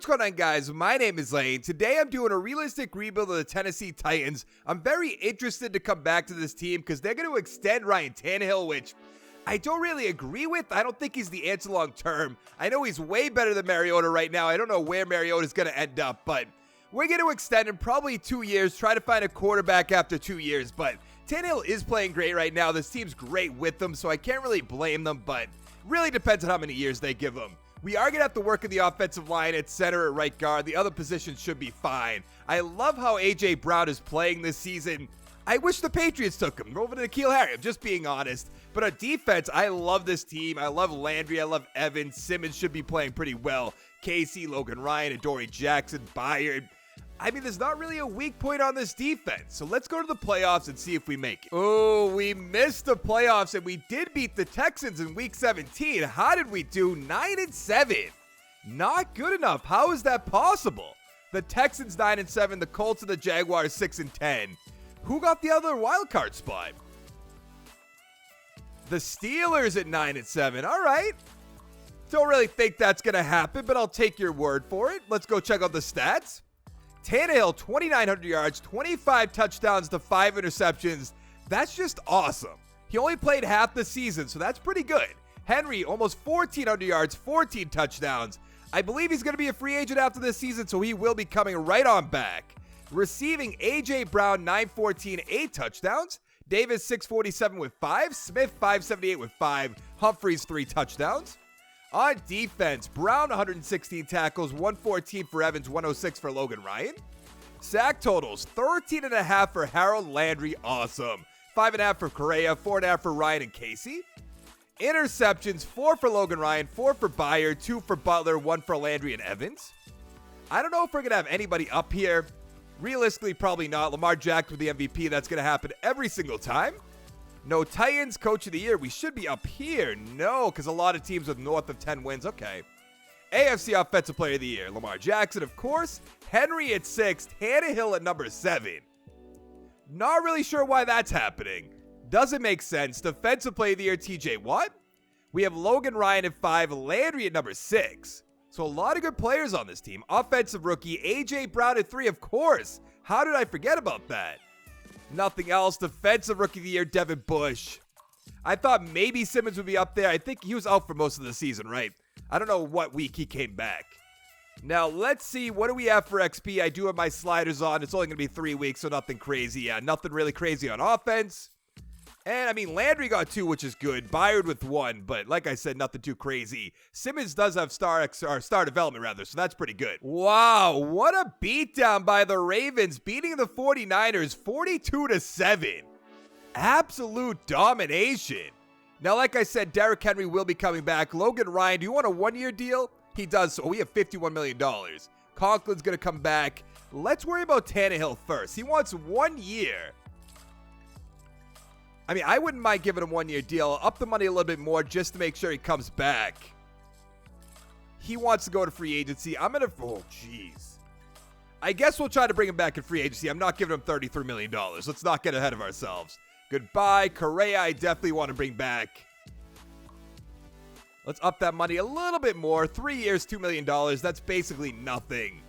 what's going on, guys? My name is Lane. Today I'm doing a realistic rebuild of the Tennessee Titans. I'm very interested to come back to this team because they're going to extend Ryan Tannehill, which I don't really agree with. I don't think he's the answer long term. I know he's way better than Mariota right now. I don't know where Mariota's going to end up, but we're going to extend him probably 2 years, try to find a quarterback after 2 years, but Tannehill is playing great right now. This team's great with him, so I can't really blame them, but really depends on how many years they give him. We are going to have to work in the offensive line at center, at right guard. The other positions should be fine. I love how A.J. Brown is playing this season. I wish the Patriots took him over to N'Keal Harry. I'm just being honest. But on defense, I love this team. I love Landry. I love Evans. Simmons should be playing pretty well. Casey, Logan Ryan, Adoree Jackson, Byard. I mean, there's not really a weak point on this defense. So let's go to the playoffs and see if we make it. Oh, we missed the playoffs, and we did beat the Texans in Week 17. How did we do? 9-7. Not good enough. How is that possible? The Texans 9-7, the Colts and the Jaguars 6-10. Who got the other wild card spot? The Steelers at 9-7. All right. Don't really think that's going to happen, but I'll take your word for it. Let's go check out the stats. Tannehill, 2,900 yards, 25 touchdowns to 5 interceptions. That's just awesome. He only played half the season, so that's pretty good. Henry, almost 1,400 yards, 14 touchdowns. I believe he's going to be a free agent after this season, so he will be coming right on back. Receiving, A.J. Brown, 914, 8 touchdowns. Davis, 647 with 5. Smith, 578 with 5. Humphreys, 3 touchdowns. On defense, Brown, 116 tackles, 114 for Evans, 106 for Logan Ryan. Sack totals, 13.5 for Harold Landry, awesome. 5.5 for Correa, 4.5 for Ryan and Casey. Interceptions, 4 for Logan Ryan, 4 for Byard, 2 for Butler, 1 for Landry and Evans. I don't know if we're going to have anybody up here. Realistically, probably not. Lamar Jackson with the MVP, that's going to happen every single time. No Titans Coach of the Year. We should be up here. No, because a lot of teams with north of 10 wins. Okay. AFC Offensive Player of the Year. Lamar Jackson, of course. Henry at 6. Tannehill at number 7. Not really sure why that's happening. Doesn't make sense. Defensive Player of the Year, TJ Watt. We have Logan Ryan at 5. Landry at number 6. So a lot of good players on this team. Offensive Rookie, A.J. Brown at 3, of course. How did I forget about that? Nothing else. Defensive Rookie of the Year, Devin Bush. I thought maybe Simmons would be up there. I think he was out for most of the season, right? I don't know what week he came back. Now, let's see. What do we have for XP? I do have my sliders on. It's only going to be 3 weeks, so nothing crazy. Yeah, nothing really crazy on offense. And, I mean, Landry got 2, which is good. Byard with 1, but like I said, nothing too crazy. Simmons does have star development, rather, so that's pretty good. Wow, what a beatdown by the Ravens, beating the 49ers 42-7. Absolute domination. Now, like I said, Derrick Henry will be coming back. Logan Ryan, do you want a 1-year deal? He does, so we have $51 million. Conklin's going to come back. Let's worry about Tannehill first. He wants 1 year. I mean, I wouldn't mind giving him a 1-year deal. Up the money a little bit more just to make sure he comes back. He wants to go to free agency. I'm going to... Oh, jeez. I guess we'll try to bring him back in free agency. I'm not giving him $33 million. Let's not get ahead of ourselves. Goodbye. Correa, I definitely want to bring back. Let's up that money a little bit more. 3 years, $2 million. That's basically nothing.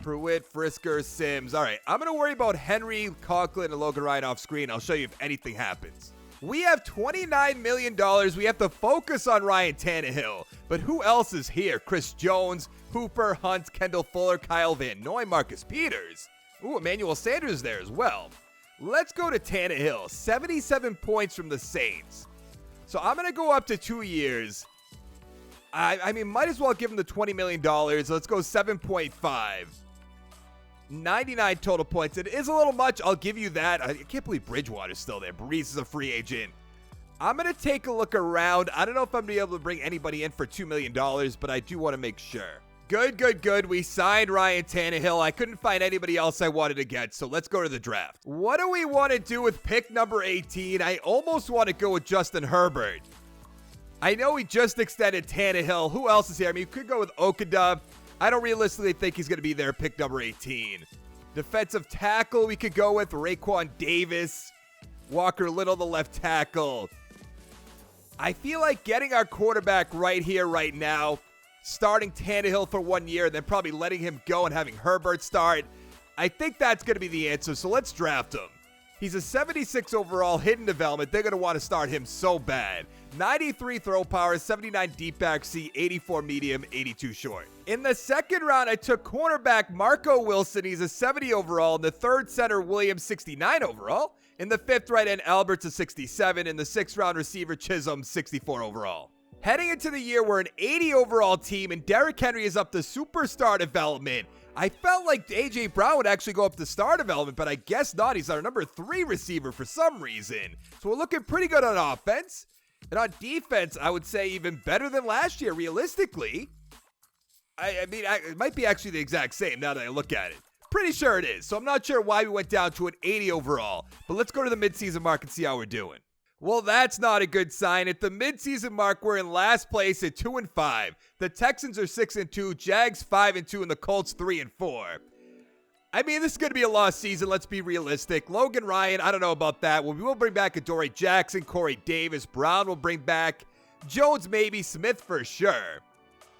Pruitt, Frisker, Sims. All right, I'm going to worry about Henry, Conklin, and Logan Ryan off screen. I'll show you if anything happens. We have $29 million. We have to focus on Ryan Tannehill. But who else is here? Chris Jones, Hooper, Hunt, Kendall Fuller, Kyle Van Noy, Marcus Peters. Ooh, Emmanuel Sanders there as well. Let's go to Tannehill. 77 points from the Saints. So I'm going to go up to 2 years. I mean, might as well give him the $20 million. Let's go 7.5. 99 total points. It is a little much. I'll give you that. I can't believe Bridgewater's still there. Brees is a free agent. I'm going to take a look around. I don't know if I'm going to be able to bring anybody in for $2 million, but I do want to make sure. Good. We signed Ryan Tannehill. I couldn't find anybody else I wanted to get, so let's go to the draft. What do we want to do with pick number 18? I almost want to go with Justin Herbert. I know he just extended Tannehill. Who else is here? I mean, you could go with Okudah. I don't realistically think he's going to be there, pick number 18. Defensive tackle, we could go with Raekwon Davis. Walker Little, the left tackle. I feel like getting our quarterback right here, right now. starting Tannehill for 1 year and then probably letting him go and having Herbert start. I think that's going to be the answer, so let's draft him. He's a 76 overall, hidden development. They're going to want to start him so bad. 93 throw power, 79 deep back C, 84 medium, 82 short. In the second round, I took cornerback Marco Wilson. He's a 70 overall. In the third, center Williams, 69 overall. In the fifth, right end Albert's a 67. In the sixth round, receiver Chisholm, 64 overall. Heading into the year, we're an 80 overall team, and Derrick Henry is up to superstar development. I felt like A.J. Brown would actually go up to star development, but I guess not. He's our number 3 receiver for some reason. So we're looking pretty good on offense. And on defense, I would say even better than last year, realistically. I mean, it might be actually the exact same now that I look at it. Pretty sure it is. So I'm not sure why we went down to an 80 overall. But let's go to the midseason mark and see how we're doing. Well, that's not a good sign. At the midseason mark, we're in last place at 2-5. The Texans are 6-2, Jags 5-2, and the Colts 3-4. I mean, this is going to be a lost season. Let's be realistic. Logan Ryan, I don't know about that. Well, we will bring back Adoree Jackson, Corey Davis, Brown will bring back Jones, maybe Smith for sure.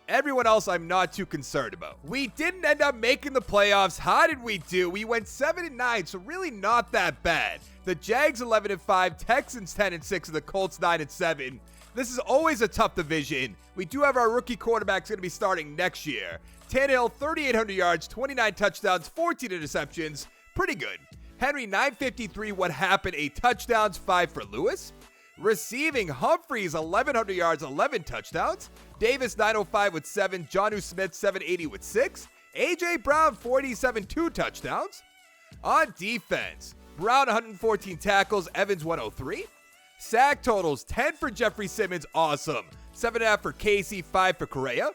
Everyone else, I'm not too concerned about. We didn't end up making the playoffs. How did we do? We went 7-9, so really not that bad. The Jags 11-5, Texans 10-6, and the Colts 9-7. This is always a tough division. We do have our rookie quarterbacks going to be starting next year. Tannehill, 3,800 yards, 29 touchdowns, 14 interceptions. Pretty good. Henry, 953. What happened? 8 touchdowns, 5 for Lewis. Receiving, Humphreys, 1,100 yards, 11 touchdowns. Davis, 905 with 7. Jonnu Smith, 780 with 6. A.J. Brown, 47, 2 touchdowns. On defense, Brown, 114 tackles. Evans, 103. Sack totals, 10 for Jeffrey Simmons. Awesome. 7.5 for Casey, 5 for Correa.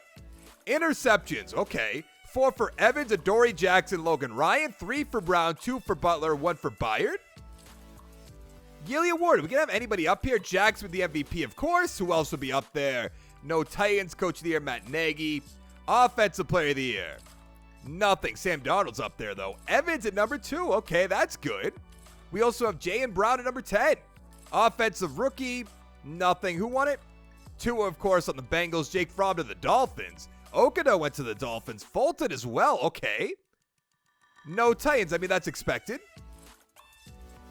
Interceptions, okay. 4 for Evans, Adoree Jackson, Logan Ryan. 3 for Brown, 2 for Butler, 1 for Byard. Gilly Award, we can have anybody up here. Jackson with the MVP, of course. Who else would be up there? No Titans, Coach of the Year, Matt Nagy. Offensive Player of the Year. Nothing. Sam Darnold's up there, though. Evans at number 2. Okay, that's good. We also have Jay and Brown at number 10. Offensive Rookie. Nothing. Who won it? Tua, of course, on the Bengals. Jake Fromm to the Dolphins. Okada went to the Dolphins. Fulton as well. Okay. No Titans. I mean, that's expected.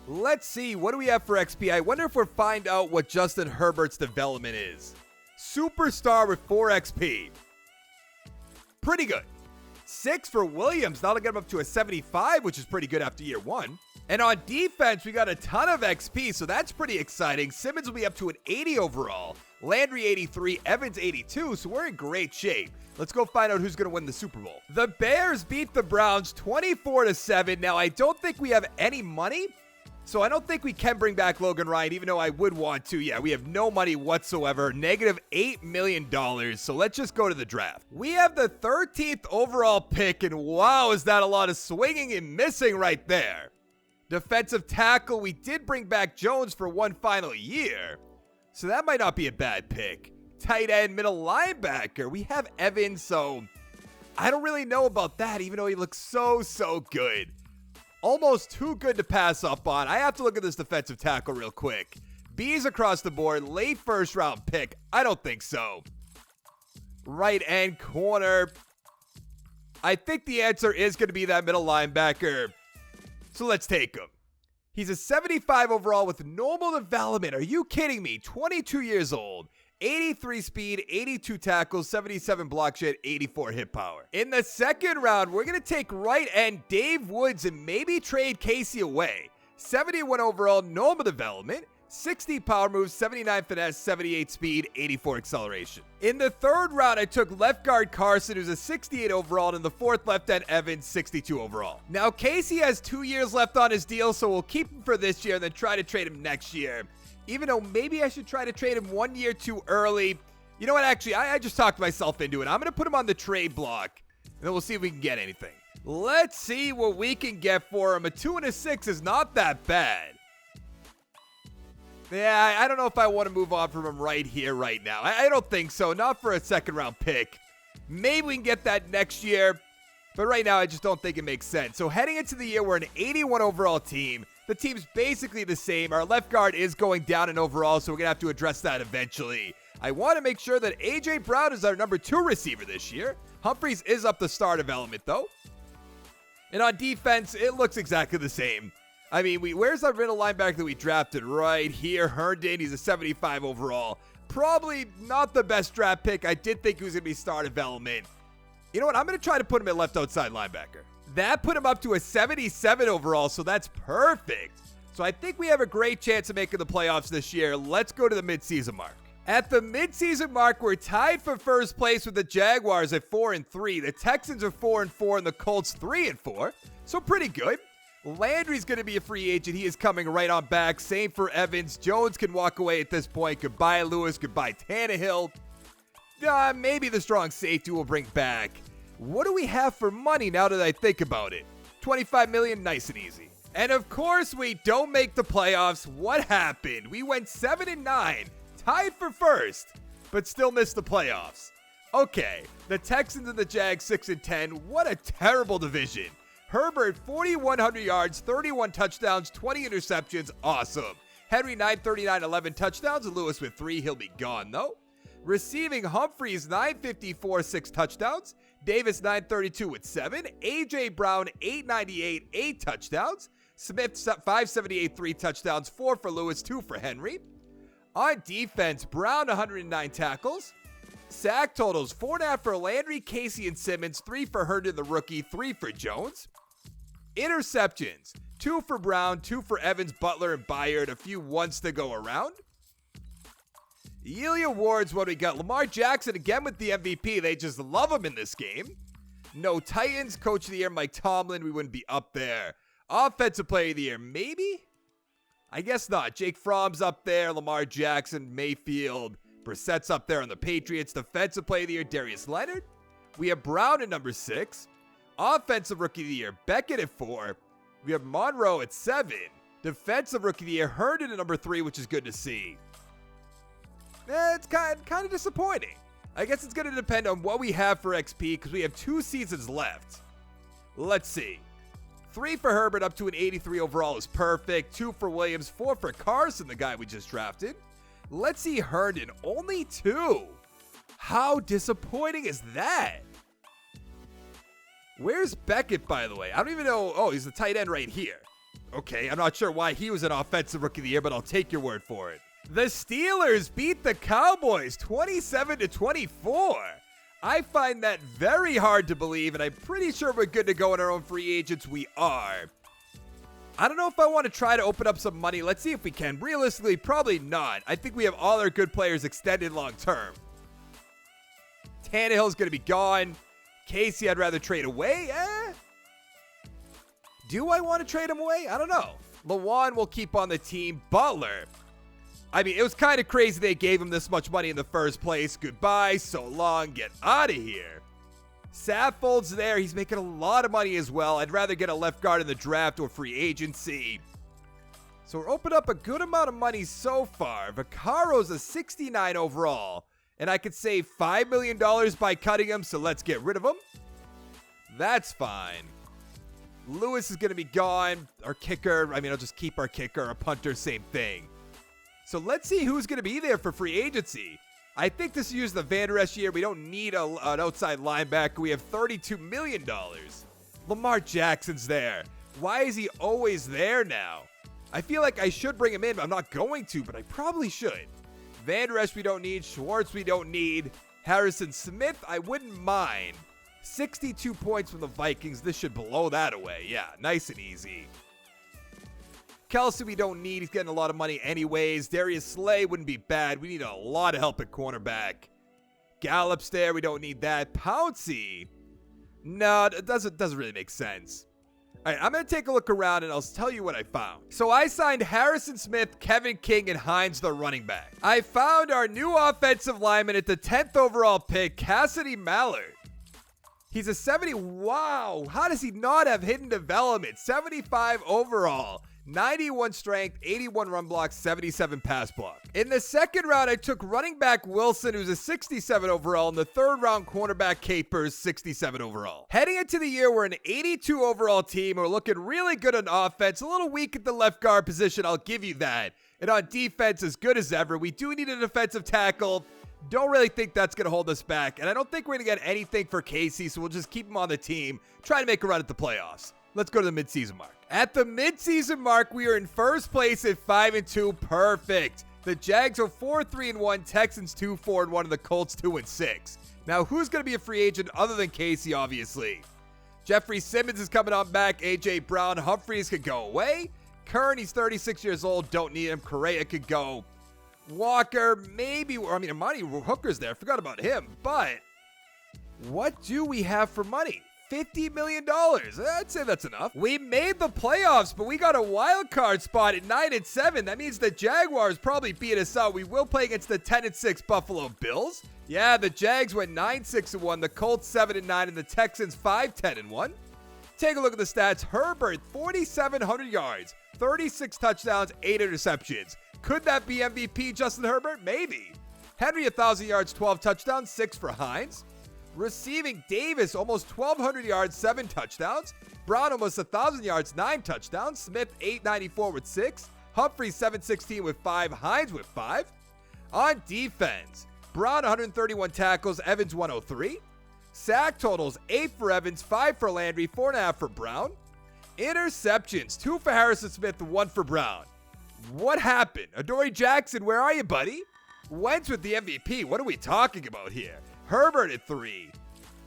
Let's see. What do we have for XP? I wonder if we'll find out what Justin Herbert's development is. Superstar with 4 XP. Pretty good. 6 for Williams. That'll get him up to a 75, which is pretty good after year 1. And on defense, we got a ton of XP, so that's pretty exciting. Simmons will be up to an 80 overall. Landry 83, Evans 82, so we're in great shape. Let's go find out who's going to win the Super Bowl. The Bears beat the Browns 24-7. Now, I don't think we have any money, so I don't think we can bring back Logan Ryan, even though I would want to. Yeah, we have no money whatsoever. Negative $8 million. So let's just go to the draft. We have the 13th overall pick, and wow, is that a lot of swinging and missing right there. Defensive tackle, we did bring back Jones for 1 final year, so that might not be a bad pick. Tight end, middle linebacker, we have Evans, so I don't really know about that, even though he looks so good. Almost too good to pass up on. I have to look at this defensive tackle real quick. B's across the board, late first round pick. I don't think so. Right end corner. I think the answer is going to be that middle linebacker. So let's take him. He's a 75 overall with normal development. Are you kidding me? 22 years old. 83 speed, 82 tackles, 77 block shed, 84 hit power. In the second round, we're going to take right end Dave Woods and maybe trade Casey away. 71 overall, normal development, 60 power moves, 79 finesse, 78 speed, 84 acceleration. In the third round, I took left guard Carson, who's a 68 overall, and in the fourth left end Evans, 62 overall. Now, Casey has 2 years left on his deal, so we'll keep him for this year and then try to trade him next year. Even though maybe I should try to trade him 1 year too early. You know what, actually, I just talked myself into it. I'm going to put him on the trade block, and then we'll see if we can get anything. Let's see what we can get for him. A 2 and a 6 is not that bad. Yeah, I don't know if I want to move on from him right here, right now. I don't think so. Not for a second-round pick. Maybe we can get that next year, but right now I just don't think it makes sense. So heading into the year, we're an 81 overall team. The team's basically the same. Our left guard is going down in overall, so we're going to have to address that eventually. I want to make sure that A.J. Brown is our number 2 receiver this year. Humphreys is up the star development, though. And on defense, it looks exactly the same. I mean, where's our middle linebacker that we drafted? Right here, Herndon. He's a 75 overall. Probably not the best draft pick. I did think he was going to be star development. You know what? I'm going to try to put him at left outside linebacker. That put him up to a 77 overall, so that's perfect. So I think we have a great chance of making the playoffs this year. Let's go to the midseason mark. At the midseason mark, we're tied for first place with the Jaguars at 4-3. The Texans are 4-4 and the Colts 3-4. So pretty good. Landry's going to be a free agent. He is coming right on back. Same for Evans. Jones can walk away at this point. Goodbye, Lewis. Goodbye, Tannehill. Maybe the strong safety will bring back. What do we have for money now that I think about it? $25 million, nice and easy. And of course, we don't make the playoffs. What happened? We went 7-9, tied for first, but still missed the playoffs. Okay, the Texans and the Jags 6-10. What a terrible division. Herbert, 4,100 yards, 31 touchdowns, 20 interceptions. Awesome. Henry, 939, 11 touchdowns. And Lewis with 3. He'll be gone, though. Receiving, Humphreys, 954, 6 touchdowns. Davis, 932 with 7. A.J. Brown, 898, 8 touchdowns. Smith, 578, 3 touchdowns. 4 for Lewis, 2 for Henry. On defense, Brown, 109 tackles. Sack totals, 4.5 for Landry, Casey, and Simmons. 3 for Herndon, the rookie. 3 for Jones. Interceptions, 2 for Brown, 2 for Evans, Butler, and Byard. A few ones to go around. Yearly awards, what do we got? Lamar Jackson again with the MVP. They just love him in this game. No Titans. Coach of the Year, Mike Tomlin. We wouldn't be up there. Offensive Player of the Year, maybe? I guess not. Jake Fromm's up there. Lamar Jackson, Mayfield. Brissett's up there on the Patriots. Defensive Player of the Year, Darius Leonard. We have Brown at number 6. Offensive Rookie of the Year, Beckett at 4. We have Monroe at 7. Defensive Rookie of the Year, Herndon at number 3, which is good to see. It's kind of disappointing. I guess it's going to depend on what we have for XP because we have 2 seasons left. Let's see. 3 for Herbert up to an 83 overall is perfect. 2 for Williams. 4 for Carson, the guy we just drafted. Let's see Herndon. Only 2. How disappointing is that? Where's Beckett, by the way? I don't even know. Oh, he's the tight end right here. Okay, I'm not sure why he was an offensive rookie of the year, but I'll take your word for it. The Steelers beat the Cowboys 27-24. I find that very hard to believe, and I'm pretty sure we're good to go in our own free agents. We are. I don't know if I want to try to open up some money. Let's see if we can. Realistically, probably not. I think we have all our good players extended long term. Tannehill's going to be gone. Casey, I'd rather trade away. Do I want to trade him away? I don't know. Lawan will keep on the team. Butler. I mean, it was kind of crazy they gave him this much money in the first place. Goodbye, so long, get out of here. Saffold's there. He's making a lot of money as well. I'd rather get a left guard in the draft or free agency. So we're opening up a good amount of money so far. Vaccaro's a 69 overall. And I could save $5 million by cutting him, so let's get rid of him. That's fine. Lewis is going to be gone. Our kicker, I mean, I'll just keep our kicker. Our punter, same thing. So let's see who's going to be there for free agency. I think this is the Van Der Esch year. We don't need an outside linebacker. We have $32 million. Lamar Jackson's there. Why is he always there now? I feel like I should bring him in, but I'm not going to, but I probably should. Van Der Esch we don't need. Schwartz we don't need. Harrison Smith, I wouldn't mind. 62 points from the Vikings. This should blow that away. Yeah, nice and easy. Kelsey we don't need. He's getting a lot of money anyways. Darius Slay wouldn't be bad. We need a lot of help at cornerback. Gallup's there. We don't need that. Pouncey. No, it doesn't really make sense. All right, I'm going to take a look around and I'll tell you what I found. So I signed Harrison Smith, Kevin King, and Hines, the running back. I found our new offensive lineman at the 10th overall pick, Cassidy Mallard. He's a 70. Wow, how does he not have hidden development? 75 overall. 91 strength, 81 run block, 77 pass block. In the second round, I took running back Wilson, who's a 67 overall. In the third round, cornerback Capers, 67 overall. Heading into the year, we're an 82 overall team. We're looking really good on offense. A little weak at the left guard position, I'll give you that. And on defense, as good as ever. We do need a defensive tackle. Don't really think that's going to hold us back. And I don't think we're going to get anything for Casey, so we'll just keep him on the team. Try to make a run at the playoffs. Let's go to the midseason mark. At the midseason mark, we are in first place at 5-2. Perfect. The Jags are 4-3-1, Texans 2-4-1, and the Colts 2-6. Now, who's going to be a free agent other than Casey, obviously? Jeffrey Simmons is coming on back. A.J. Brown. Humphreys could go away. Kern, he's 36 years old. Don't need him. Correa could go. Walker, maybe. Amani Hooker's there. Forgot about him. But what do we have for money? $50 million. I'd say that's enough. We made the playoffs, but we got a wild card spot at 9-7. That means the Jaguars probably beat us out. We will play against the 10-6 Buffalo Bills. Yeah, the Jags went 9-6-1. The Colts 7-9, and the Texans 5-10-1. Take a look at the stats. Herbert, 4,700 yards, 36 touchdowns, 8 interceptions. Could that be MVP Justin Herbert? Maybe. Henry, 1,000 yards, 12 touchdowns, 6 for Hines. Receiving, Davis, almost 1,200 yards, 7 touchdowns. Brown, almost 1,000 yards, 9 touchdowns. Smith, 894 with 6. Humphrey, 716 with 5. Hines with 5. On defense, Brown, 131 tackles. Evans, 103. Sack totals, 8 for Evans, 5 for Landry, 4.5 for Brown. Interceptions, 2 for Harrison Smith, 1 for Brown. What happened? Adoree Jackson, where are you, buddy? Wentz with the MVP. What are we talking about here? Herbert at 3.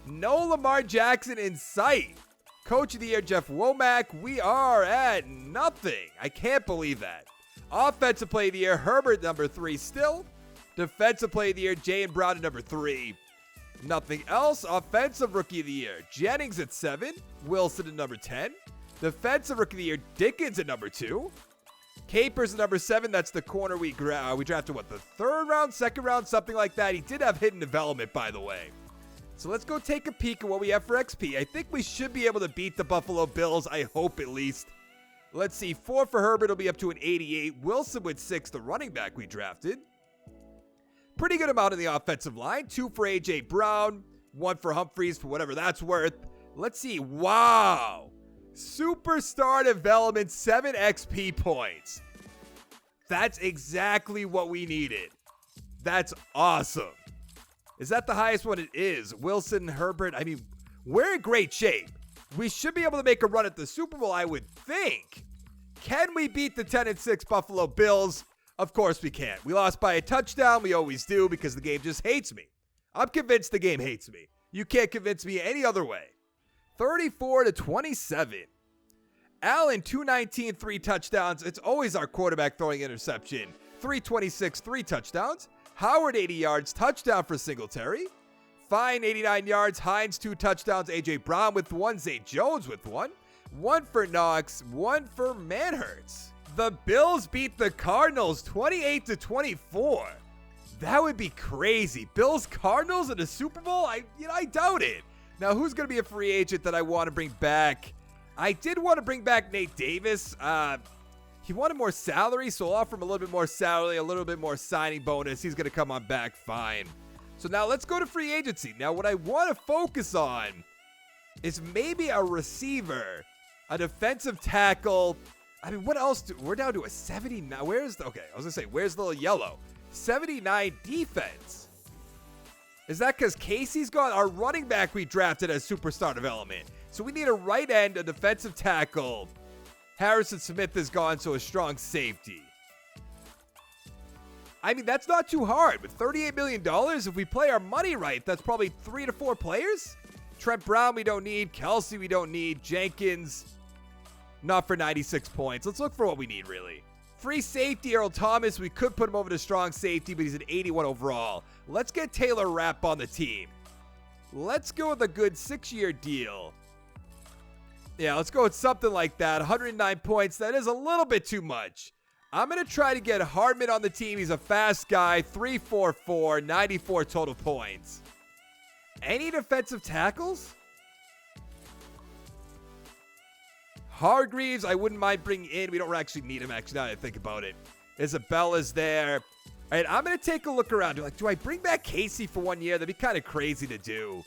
No Lamar Jackson in sight. Coach of the Year, Jeff Womack. We are at nothing. I can't believe that. Offensive Player of the Year, Herbert, number 3 still. Defensive Player of the Year, Jaylen Brown at number 3. Nothing else. Offensive Rookie of the Year, Jennings at 7. Wilson at number 10. Defensive Rookie of the Year, Dickens at number 2. Capers at number 7. That's the corner we drafted, the third round, second round, something like that. He did have hidden development, by the way. So let's go take a peek at what we have for XP. I think we should be able to beat the Buffalo Bills. I hope at least. Let's see. 4 for Herbert will be up to an 88. Wilson with 6, the running back we drafted. Pretty good amount in the offensive line. 2 for A.J. Brown. 1 for Humphreys for whatever that's worth. Let's see. Wow. Superstar development, 7 XP points. That's exactly what we needed. That's awesome. Is that the highest one? It is. Wilson, Herbert, we're in great shape. We should be able to make a run at the Super Bowl, I would think. Can we beat the 10-6 Buffalo Bills? Of course we can. We lost by a touchdown. We always do because the game just hates me. I'm convinced the game hates me. You can't convince me any other way. 34-27. Allen, 219, 3 touchdowns. It's always our quarterback throwing interception. 326, 3 touchdowns. Howard, 80 yards, touchdown for Singletary. Fine, 89 yards. Hines, 2 touchdowns. A.J. Brown with 1. Zay Jones with 1. 1 for Knox, 1 for Manhurts. The Bills beat the Cardinals 28-24. That would be crazy. Bills Cardinals in the Super Bowl? I doubt it. Now, who's going to be a free agent that I want to bring back? I did want to bring back Nate Davis. He wanted more salary, so I'll offer him a little bit more salary, a little bit more signing bonus. He's going to come on back fine. So now let's go to free agency. Now, what I want to focus on is maybe a receiver, a defensive tackle. What else? We're down to a 79. Where's the little yellow? 79 defense. Is that because Casey's gone? Our running back we drafted as superstar development. So we need a right end, a defensive tackle. Harrison Smith is gone, so a strong safety. That's not too hard. With $38 million, if we play our money right, that's probably 3 to 4 players. Trent Brown we don't need. Kelsey we don't need. Jenkins, not for 96 points. Let's look for what we need, really. Free safety, Earl Thomas. We could put him over to strong safety, but he's an 81 overall. Let's get Taylor Rapp on the team. Let's go with a good 6-year deal. Yeah, let's go with something like that. 109 points. That is a little bit too much. I'm going to try to get Hardman on the team. He's a fast guy. 3-4-4, 94 total points. Any defensive tackles? Hargreaves, I wouldn't mind bringing in. We don't actually need him, now that I think about it. Isabella's there. All right, I'm going to take a look around. Do I bring back Casey for 1 year? That'd be kind of crazy to do.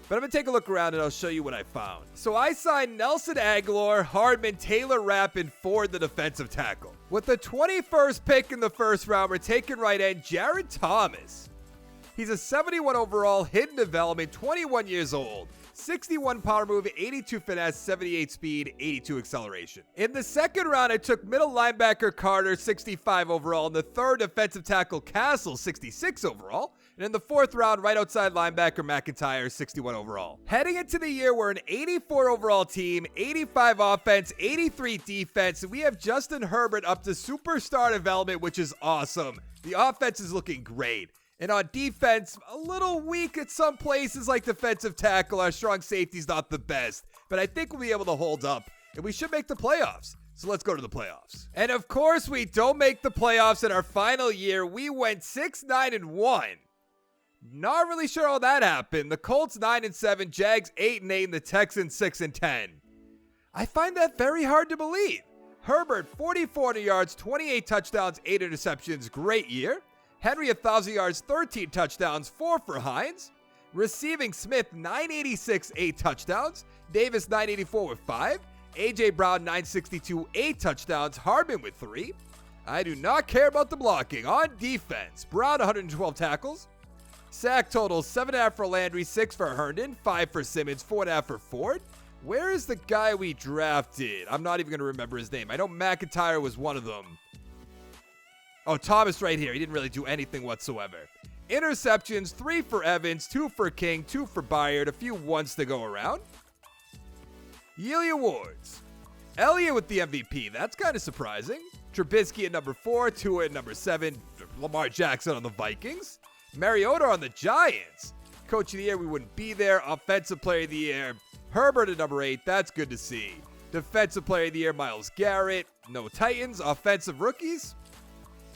But I'm going to take a look around, and I'll show you what I found. So I signed Nelson Aguilar, Hardman, Taylor Rapp, and Ford, the defensive tackle. With the 21st pick in the first round, we're taking right end Jared Thomas. He's a 71 overall, hidden development, 21 years old. 61 power move, 82 finesse, 78 speed, 82 acceleration. In the second round, I took middle linebacker Carter, 65 overall, and the third defensive tackle Castle, 66 overall. And in the fourth round, right outside linebacker McIntyre, 61 overall. Heading into the year, we're an 84 overall team, 85 offense, 83 defense, and we have Justin Herbert up to superstar development, which is awesome. The offense is looking great. And on defense, a little weak at some places like defensive tackle. Our strong safety's not the best, but I think we'll be able to hold up, and we should make the playoffs. So let's go to the playoffs. And of course, we don't make the playoffs in our final year. We went 6-9-1. Not really sure how that happened. The Colts 9-7, Jags 8-8, and the Texans 6-10. I find that very hard to believe. Herbert 4,400 yards, 28 touchdowns, 8 interceptions. Great year. Henry 1,000 yards, 13 touchdowns, 4 for Hines. Receiving Smith 986, 8 touchdowns. Davis 984 with 5. A.J. Brown 962, 8 touchdowns. Hardman with 3. I do not care about the blocking. On defense, Brown 112 tackles. Sack total 7.5 for Landry, 6 for Herndon, 5 for Simmons, 4.5 for Ford. Where is the guy we drafted? I'm not even going to remember his name. I know McIntyre was one of them. Oh, Thomas right here. He didn't really do anything whatsoever. Interceptions, 3 for Evans, 2 for King, 2 for Byard, a few ones to go around. Yearly awards. Elliott with the MVP. That's kind of surprising. Trubisky at number 4, Tua at number 7, Lamar Jackson on the Vikings. Mariota on the Giants. Coach of the year, we wouldn't be there. Offensive player of the year, Herbert at number 8. That's good to see. Defensive player of the year, Myles Garrett. No Titans. Offensive rookies.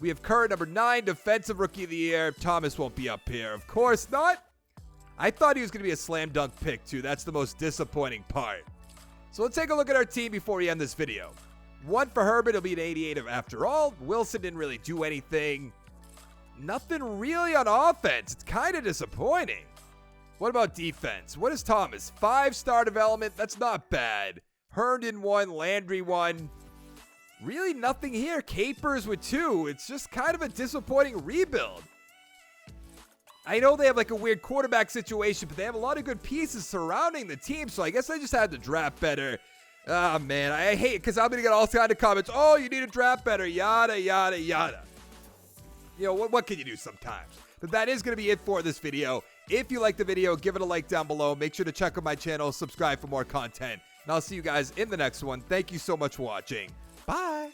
We have Kerr number 9, defensive rookie of the year. Thomas won't be up here. Of course not. I thought he was going to be a slam dunk pick too. That's the most disappointing part. So let's take a look at our team before we end this video. 1 for Herbert. It'll be an 88 after all. Wilson didn't really do anything. Nothing really on offense. It's kind of disappointing. What about defense? What is Thomas? 5-star development. That's not bad. Herndon 1, Landry 1. Really nothing here. Capers with 2. It's just kind of a disappointing rebuild. I know they have like a weird quarterback situation, but they have a lot of good pieces surrounding the team, so I guess I just had to draft better. Ah, man, I hate it because I'm going to get all kinds of comments. Oh, you need to draft better, yada, yada, yada. You know, what can you do sometimes? But that is going to be it for this video. If you like the video, give it a like down below. Make sure to check out my channel, subscribe for more content. And I'll see you guys in the next one. Thank you so much for watching. Bye.